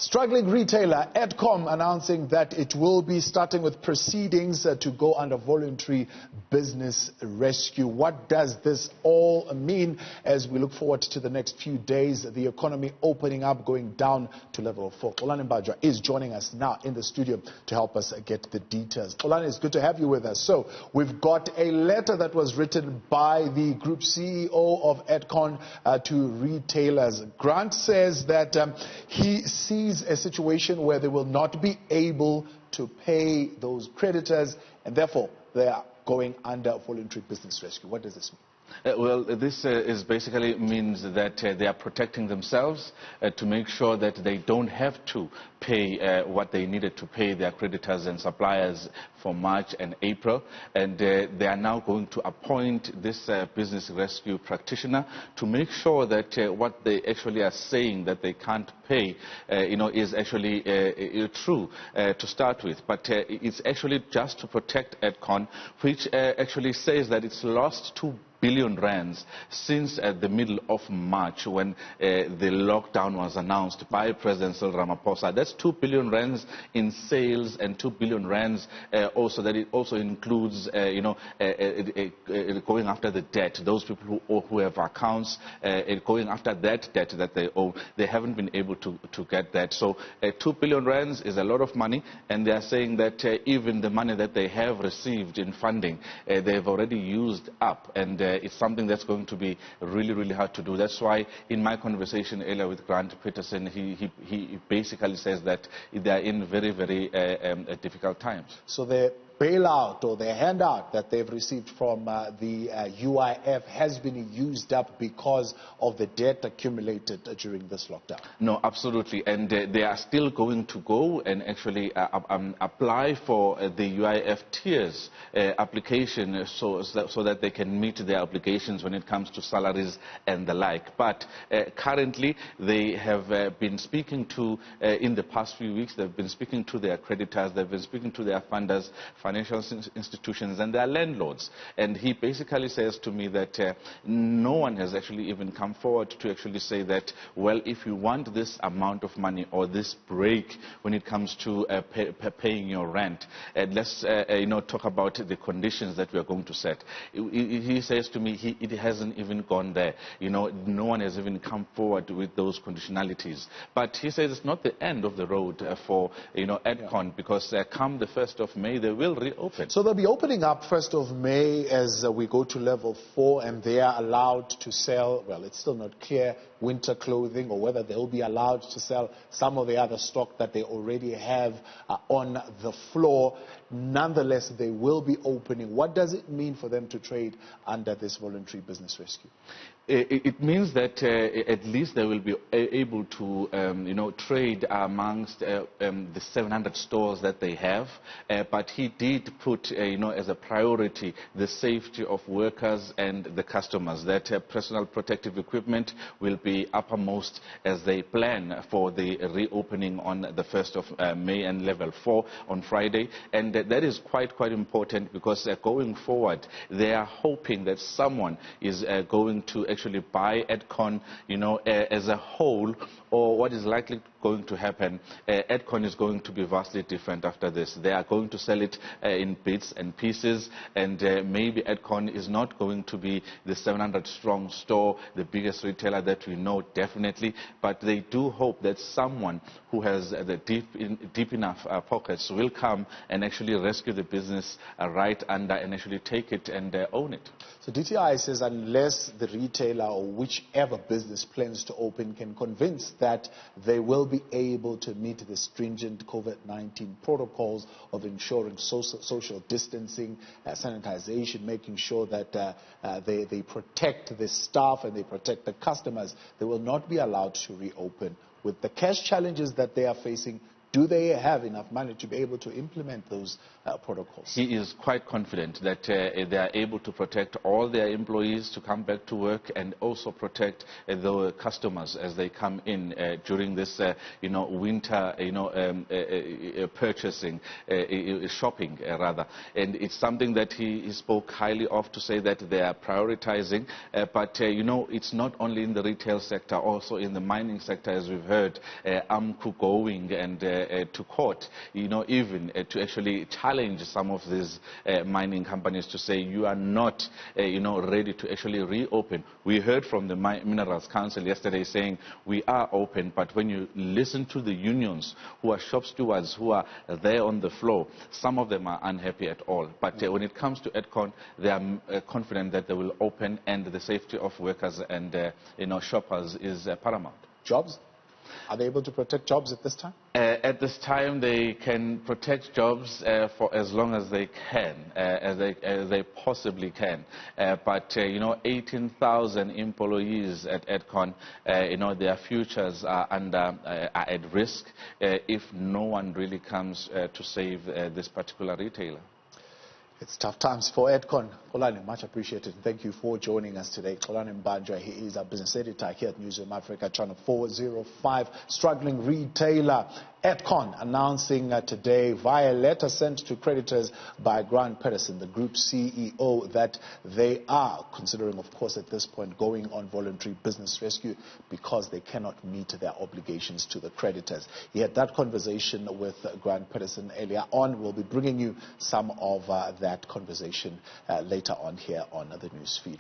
Struggling retailer Edcon announcing that it will be starting with proceedings to go under voluntary business rescue. What does this all mean as we look forward to the next few days? The economy opening up, going down to level 4. Xolani Mbanjwa is joining us now in the studio to help us get the details. Xolani, it's good to have you with us. So we've got a letter that was written by the group CEO of Edcon to retailers. Grant says that he sees a situation where they will not be able to pay those creditors and therefore they are going under voluntary business rescue. What does this mean? Well, this is basically means that they are protecting themselves to make sure that they don't have to pay what they needed to pay their creditors and suppliers for March and April. And they are now going to appoint this business rescue practitioner to make sure that what they actually are saying that they can't pay, is actually true to start with. But it's actually just to protect Edcon, which actually says that it's lost 2 billion rands since the middle of March when the lockdown was announced by President Cyril Ramaphosa. That's 2 billion rands in sales and 2 billion rands also that it also includes, going after the debt. Those people who have accounts, going after that debt that they owe, they haven't been able to get that. So 2 billion rands is a lot of money, and they are saying that even the money that they have received in funding, they've already used up, and it's something that's going to be really, really hard to do. That's why in my conversation earlier with Grant Peterson, he basically says that they are in very, very difficult times. So the bailout or the handout that they've received from the UIF has been used up because of the debt accumulated during this lockdown? No, absolutely. And they are still going to go and actually apply for the UIF tiers application so that they can meet their obligations when it comes to salaries and the like. But currently they have been speaking to, in the past few weeks, they've been speaking to their creditors, they've been speaking to their funders, financial institutions and their landlords. And he basically says to me that no one has actually even come forward to actually say that, well, if you want this amount of money or this break when it comes to paying your rent, let's talk about the conditions that we are going to set. He says to me it hasn't even gone there. No one has even come forward with those conditionalities. But he says it's not the end of the road for Edcon, because come the 1st of May they will reopen. So they'll be opening up 1st of May as we go to level 4, and they are allowed to sell, well, it's still not clear, winter clothing, or whether they'll be allowed to sell some of the other stock that they already have on the floor. Nonetheless, they will be opening. What does it mean for them to trade under this voluntary business rescue? It means that at least they will be able to, trade amongst the 700 stores that they have. But he did put, as a priority, the safety of workers and the customers. That personal protective equipment will be uppermost as they plan for the reopening on the 1st of May and level 4 on Friday. And that is quite important, because going forward, they are hoping that someone is going to actually buy Edcon, as a whole, or what is likely going to happen, Edcon is going to be vastly different after this. They are going to sell it in bits and pieces, and maybe Edcon is not going to be the 700-strong store, the biggest retailer that we know, definitely, but they do hope that someone who has the deep enough pockets will come and actually rescue the business right under and actually take it and own it. So DTI says unless the retailer or whichever business plans to open can convince that they will be able to meet the stringent COVID-19 protocols of ensuring social distancing, sanitization, making sure that they protect the staff and they protect the customers, they will not be allowed to reopen. With the cash challenges that they are facing, Do they have enough money to be able to implement those protocols? He is quite confident that they are able to protect all their employees to come back to work and also protect the customers as they come in during this winter purchasing, shopping rather. And it's something that he spoke highly of, to say that they are prioritizing. But it's not only in the retail sector, also in the mining sector, as we've heard, AMCU going and to court, even to actually challenge some of these mining companies to say you are not, ready to actually reopen. We heard from the Minerals Council yesterday saying we are open, but when you listen to the unions who are shop stewards who are there on the floor, some of them are unhappy at all. But when it comes to Edcon, they are confident that they will open, and the safety of workers and shoppers is paramount. Jobs? Are they able to protect jobs at this time? At this time, they can protect jobs for as long as they can, as they possibly can. But 18,000 employees at Edcon, their futures are at risk if no one really comes to save this particular retailer. It's tough times for Edcon. Xolani, much appreciated. Thank you for joining us today. Xolani Mbanjwa, he is our business editor here at Newzroom Africa, Channel 405. Struggling retailer Edcon announcing today via letter sent to creditors by Grant Pedersen, the group CEO, that they are considering, of course, at this point, going on voluntary business rescue because they cannot meet their obligations to the creditors. He had that conversation with Grant Pedersen earlier on. We'll be bringing you some of that conversation later on here on the news feed.